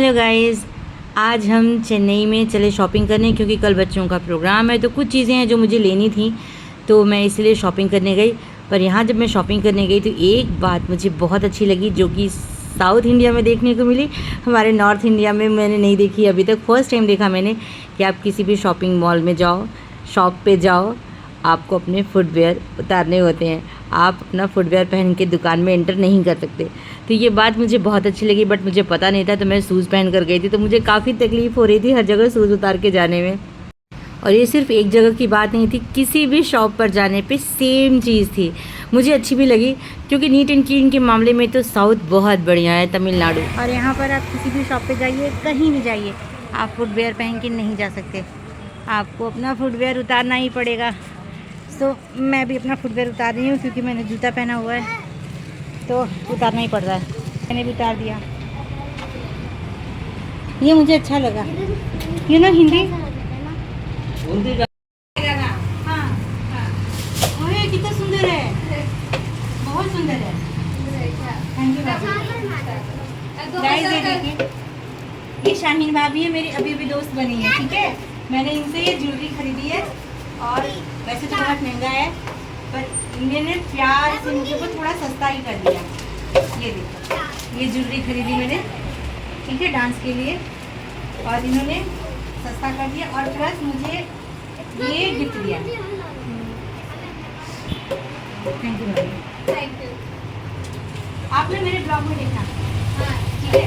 Hello guys, आज हम चेन्नई में चले शॉपिंग करने क्योंकि कल बच्चों का प्रोग्राम है। तो कुछ चीज़ें हैं जो मुझे लेनी थी, तो मैं इसलिए शॉपिंग करने गई। पर यहाँ जब मैं शॉपिंग करने गई तो एक बात मुझे बहुत अच्छी लगी जो कि साउथ इंडिया में देखने को मिली, हमारे नॉर्थ इंडिया में मैंने नहीं देखी अभी तक। फर्स्ट टाइम देखा मैंने कि आप किसी भी शॉपिंग मॉल में जाओ, शॉप पे जाओ, आपको अपने फुटवेयर उतारने होते हैं। आप अपना फुटवेयर पहन के दुकान में एंटर नहीं कर सकते। तो ये बात मुझे बहुत अच्छी लगी, बट मुझे पता नहीं था, तो मैं शूज़ पहन कर गई थी। तो मुझे काफ़ी तकलीफ़ हो रही थी हर जगह शूज़ उतार के जाने में। और ये सिर्फ एक जगह की बात नहीं थी, किसी भी शॉप पर जाने पे सेम चीज़ थी। मुझे अच्छी भी लगी क्योंकि नीट एंड क्लीन के मामले में तो साउथ बहुत बढ़िया है, तमिलनाडु। और यहाँ पर आप किसी भी शॉप पे जाइए, कहीं भी जाइए, आप फुटवेयर पहन के नहीं जा सकते, आपको अपना फुटवेयर उतारना ही पड़ेगा। तो मैं भी अपना फुटवेयर उतार रही हूँ क्योंकि मैंने जूता पहना हुआ है, तो उतारना ही पड़ रहा है। मैंने भी उतार दिया। ये मुझे अच्छा लगा, यू नो हिंदी। हाँ हाँ, ओए कितना सुंदर है, बहुत सुंदर है। Thank you guys. ये देखिए, ये शाहीन भाभी है, मेरी अभी दोस्त बनी है, ठीक है। मैंने इनसे ये ज्वेलरी खरीदी है और वैसे तो बहुत महंगा है, पर इन्होंने प्यार से मुझे को थोड़ा सस्ता ही कर दिया। ये देखो, ये ज्वेलरी खरीदी मैंने, ठीक है, डांस के लिए, और इन्होंने सस्ता कर दिया और प्लस मुझे ये गिफ्ट दिया। Thank you thank you. आपने मेरे ब्लॉग में देखा, ठीक है।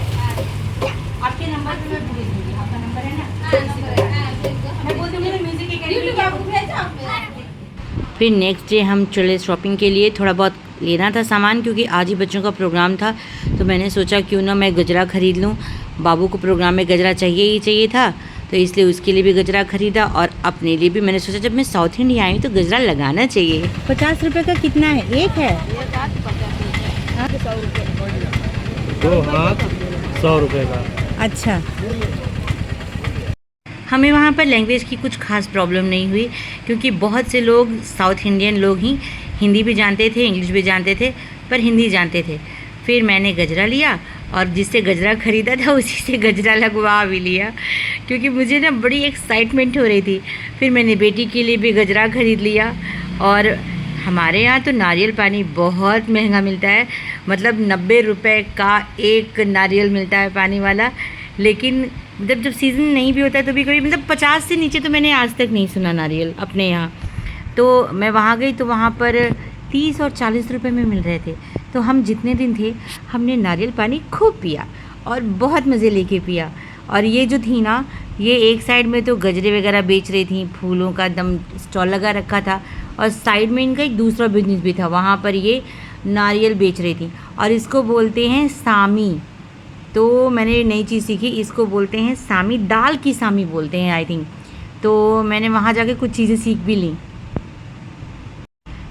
आपके नंबर पे मैं भेज दूँगी, आपका नंबर है ना, मैं बोल दूँगी ना म्यूजिक एकेडमी। फिर नेक्स्ट डे हम चले शॉपिंग के लिए। थोड़ा बहुत लेना था सामान क्योंकि आज ही बच्चों का प्रोग्राम था, तो मैंने सोचा क्यों ना मैं गजरा ख़रीद लूँ। बाबू को प्रोग्राम में गजरा चाहिए ही चाहिए था, तो इसलिए उसके लिए भी गजरा ख़रीदा और अपने लिए भी। मैंने सोचा जब मैं साउथ इंडिया आई तो गजरा लगाना चाहिए। 50 रुपये का कितना है? एक है 2 हाथ 100 रुपये का। अच्छा, हमें वहाँ पर लैंग्वेज की कुछ खास प्रॉब्लम नहीं हुई क्योंकि बहुत से लोग साउथ इंडियन लोग ही हिंदी भी जानते थे, इंग्लिश भी जानते थे, पर हिंदी जानते थे। फिर मैंने गजरा लिया और जिससे गजरा ख़रीदा था उसी से गजरा लगवा भी लिया क्योंकि मुझे ना बड़ी एक्साइटमेंट हो रही थी। फिर मैंने बेटी के लिए भी गजरा ख़रीद लिया। और हमारे यहाँ तो नारियल पानी बहुत महंगा मिलता है, मतलब 90 रुपये का एक नारियल मिलता है पानी वाला। लेकिन जब सीज़न नहीं भी होता है तो भी कभी, मतलब 50 से नीचे तो मैंने आज तक नहीं सुना नारियल अपने यहाँ। तो मैं वहाँ गई तो वहाँ पर 30 और 40 रुपए में मिल रहे थे। तो हम जितने दिन थे हमने नारियल पानी खूब पिया और बहुत मज़े लेके पिया। और ये जो थी ना, ये एक साइड में तो गजरे वगैरह बेच रही थी, फूलों का दम स्टॉल लगा रखा था, और साइड में इनका एक दूसरा बिजनेस भी था, वहाँ पर ये नारियल बेच रही थी और इसको बोलते हैं सामी। तो मैंने नई चीज़ सीखी, इसको बोलते हैं सामी, दाल की सामी बोलते हैं आई थिंक। तो मैंने वहाँ जाके कुछ चीज़ें सीख भी ली।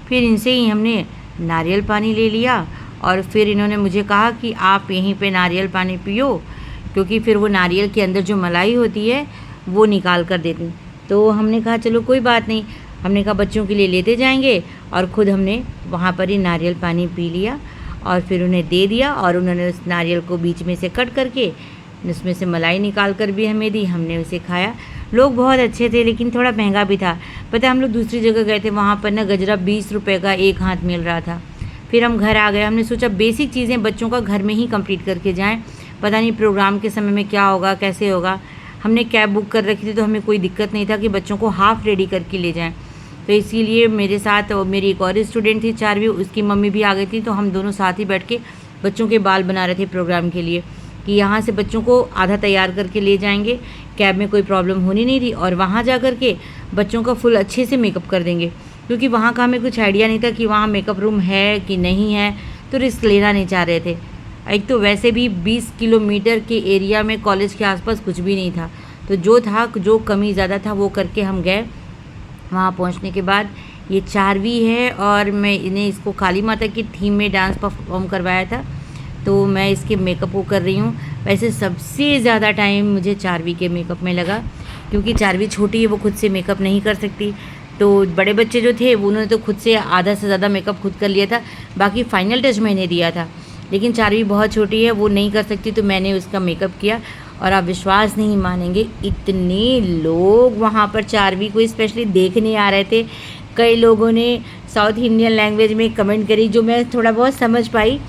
फिर इनसे ही हमने नारियल पानी ले लिया और फिर इन्होंने मुझे कहा कि आप यहीं पे नारियल पानी पियो क्योंकि फिर वो नारियल के अंदर जो मलाई होती है वो निकाल कर देती। तो हमने कहा चलो कोई बात नहीं, हमने कहा बच्चों के लिए लेते जाएंगे, और ख़ुद हमने वहाँ पर ही नारियल पानी पी लिया और फिर उन्हें दे दिया। और उन्होंने उस नारियल को बीच में से कट करके उसमें से मलाई निकाल कर भी हमें दी, हमने उसे खाया। लोग बहुत अच्छे थे लेकिन थोड़ा महंगा भी था। पता है हम लोग दूसरी जगह गए थे, वहाँ पर ना गजरा 20 रुपये का एक हाथ मिल रहा था। फिर हम घर आ गए, हमने सोचा बेसिक चीज़ें बच्चों का घर में ही कंप्लीट करके जाएं, पता नहीं प्रोग्राम के समय में क्या होगा कैसे होगा। हमने कैब बुक कर रखी थी तो हमें कोई दिक्कत नहीं था कि बच्चों को हाफ़ रेडी करके ले जाएँ। तो इसीलिए मेरे साथ मेरी एक और स्टूडेंट थी 4वीं, उसकी मम्मी भी आ गई थी, तो हम दोनों साथ ही बैठ के बच्चों के बाल बना रहे थे प्रोग्राम के लिए कि यहाँ से बच्चों को आधा तैयार करके ले जाएंगे, कैब में कोई प्रॉब्लम होनी नहीं थी, और वहाँ जा कर के बच्चों का फुल अच्छे से मेकअप कर देंगे क्योंकि वहाँ का हमें कुछ आइडिया नहीं था कि वहाँ मेकअप रूम है कि नहीं है, तो रिस्क लेना नहीं चाह रहे थे। एक तो वैसे भी 20 किलोमीटर के एरिया में कॉलेज के आसपास कुछ भी नहीं था, तो जो था, जो कमी ज़्यादा था वो करके हम गए। वहाँ पहुँचने के बाद ये 4वीं है और मैं इन्हें इसको काली माता की थीम में डांस परफॉर्म करवाया था, तो मैं इसके मेकअप को कर रही हूँ। वैसे सबसे ज़्यादा टाइम मुझे 4वीं के मेकअप में लगा क्योंकि 4वीं छोटी है, वो खुद से मेकअप नहीं कर सकती। तो बड़े बच्चे जो थे वो उन्होंने तो खुद से आधा से ज़्यादा मेकअप खुद कर लिया था, बाकी फाइनल टच मैंने दिया था। लेकिन 4वीं बहुत छोटी है, वो नहीं कर सकती, तो मैंने उसका मेकअप किया और आप विश्वास नहीं मानेंगे, इतने लोग वहाँ पर चारवी को स्पेशली देखने आ रहे थे। कई लोगों ने साउथ इंडियन लैंग्वेज में कमेंट करी जो मैं थोड़ा बहुत समझ पाई,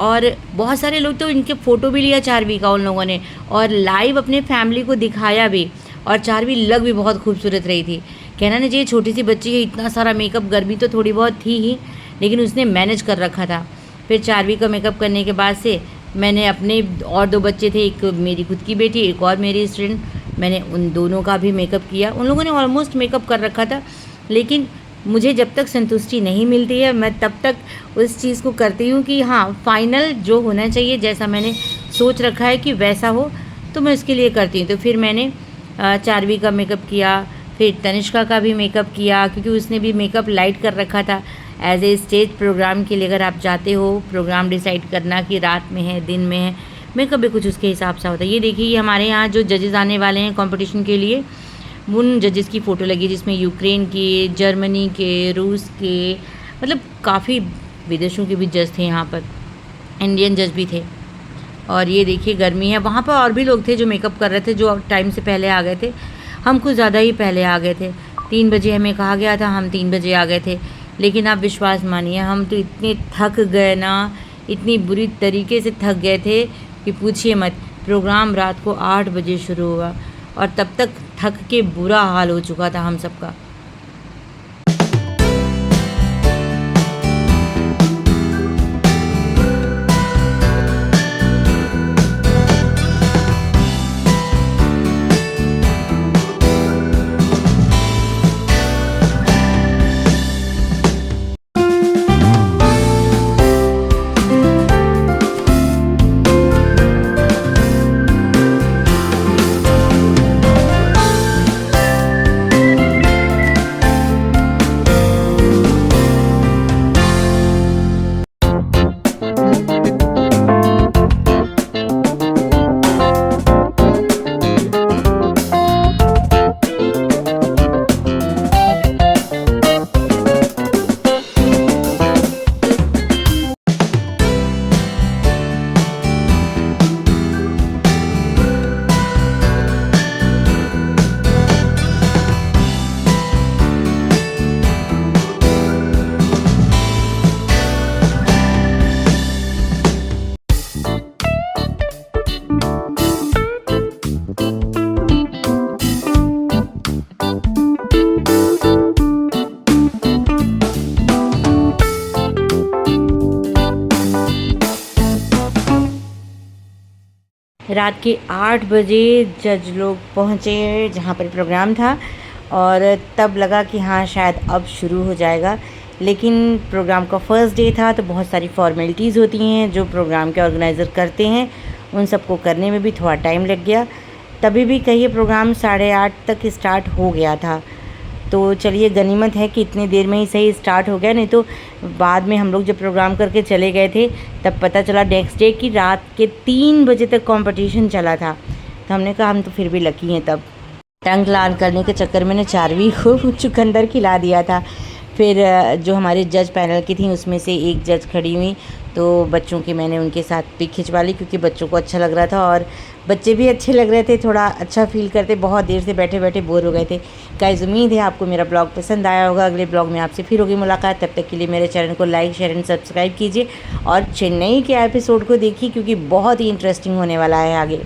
और बहुत सारे लोग तो इनके फ़ोटो भी लिया चारवी का उन लोगों ने, और लाइव अपने फैमिली को दिखाया भी। और चारवी लग भी बहुत खूबसूरत रही थी। कहना नहीं चाहिए छोटी सी बच्ची है, इतना सारा मेकअप, गर्मी तो थोड़ी बहुत थी ही, लेकिन उसने मैनेज कर रखा था। फिर चारवी का मेकअप करने के बाद से मैंने अपने और 2 बच्चे थे, एक मेरी खुद की बेटी, एक और मेरी स्टूडेंट, मैंने उन दोनों का भी मेकअप किया। उन लोगों ने ऑलमोस्ट मेकअप कर रखा था, लेकिन मुझे जब तक संतुष्टि नहीं मिलती है मैं तब तक उस चीज़ को करती हूँ कि हाँ, फाइनल जो होना चाहिए, जैसा मैंने सोच रखा है कि वैसा हो, तो मैं उसके लिए करती हूँ। तो फिर मैंने चारवी का मेकअप किया, फिर तनिष्का का भी मेकअप किया, क्योंकि उसने भी मेकअप लाइट कर रखा था एज ए स्टेज प्रोग्राम के लिए। अगर आप जाते हो प्रोग्राम डिसाइड करना कि रात में है दिन में है, मेकअप भी कुछ उसके हिसाब से होता है। ये देखिए, ये हमारे यहाँ जो जजेस आने वाले हैं कंपटीशन के लिए, उन जजेस की फ़ोटो लगी जिसमें यूक्रेन के, जर्मनी के, रूस के, मतलब काफ़ी विदेशों के भी जज थे यहाँ पर, इंडियन जज भी थे। और ये देखिए गर्मी है, वहाँ पर और भी लोग थे जो मेकअप कर रहे थे, जो टाइम से पहले आ गए थे। हम कुछ ज़्यादा ही पहले आ गए थे, 3 बजे हमें कहा गया था, हम 3 बजे आ गए थे। लेकिन आप विश्वास मानिए, हम तो इतने थक गए ना, इतनी बुरी तरीके से थक गए थे कि पूछिए मत। प्रोग्राम रात को 8 बजे शुरू हुआ और तब तक थक के बुरा हाल हो चुका था हम सबका। रात के 8 बजे जज लोग पहुँचे जहाँ पर प्रोग्राम था, और तब लगा कि हाँ शायद अब शुरू हो जाएगा। लेकिन प्रोग्राम का फर्स्ट डे था, तो बहुत सारी फॉर्मेलिटीज़ होती हैं जो प्रोग्राम के ऑर्गेनाइज़र करते हैं, उन सबको करने में भी थोड़ा टाइम लग गया। तभी भी कहिए प्रोग्राम 8:30 तक स्टार्ट हो गया था। तो चलिए, गनीमत है कि इतनी देर में ही सही स्टार्ट हो गया, नहीं तो बाद में हम लोग जब प्रोग्राम करके चले गए थे तब पता चला नेक्स्ट डे कि रात के 3 बजे तक कंपटीशन चला था। तो हमने कहा हम तो फिर भी लकी हैं। तब टंग लान करने के चक्कर में चारवी को चुकंदर खिला दिया था। फिर जो हमारे जज पैनल की थी उसमें से एक जज खड़ी हुई, तो बच्चों की मैंने उनके साथ पिक खिंचवा ली, क्योंकि बच्चों को अच्छा लग रहा था और बच्चे भी अच्छे लग रहे थे, थोड़ा अच्छा फील करते। बहुत देर से बैठे बैठे बोर हो गए थे। गाइस, उम्मीद है आपको मेरा ब्लॉग पसंद आया होगा। अगले ब्लॉग में आपसे फिर होगी मुलाकात। तब तक के लिए मेरे चैनल को लाइक, शेयर एंड सब्सक्राइब कीजिए, और चेन्नई के एपिसोड को देखिए, क्योंकि बहुत ही इंटरेस्टिंग होने वाला है आगे।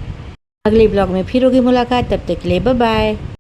अगले ब्लॉग में फिर होगी मुलाकात। तब तक के लिए बाय बाय।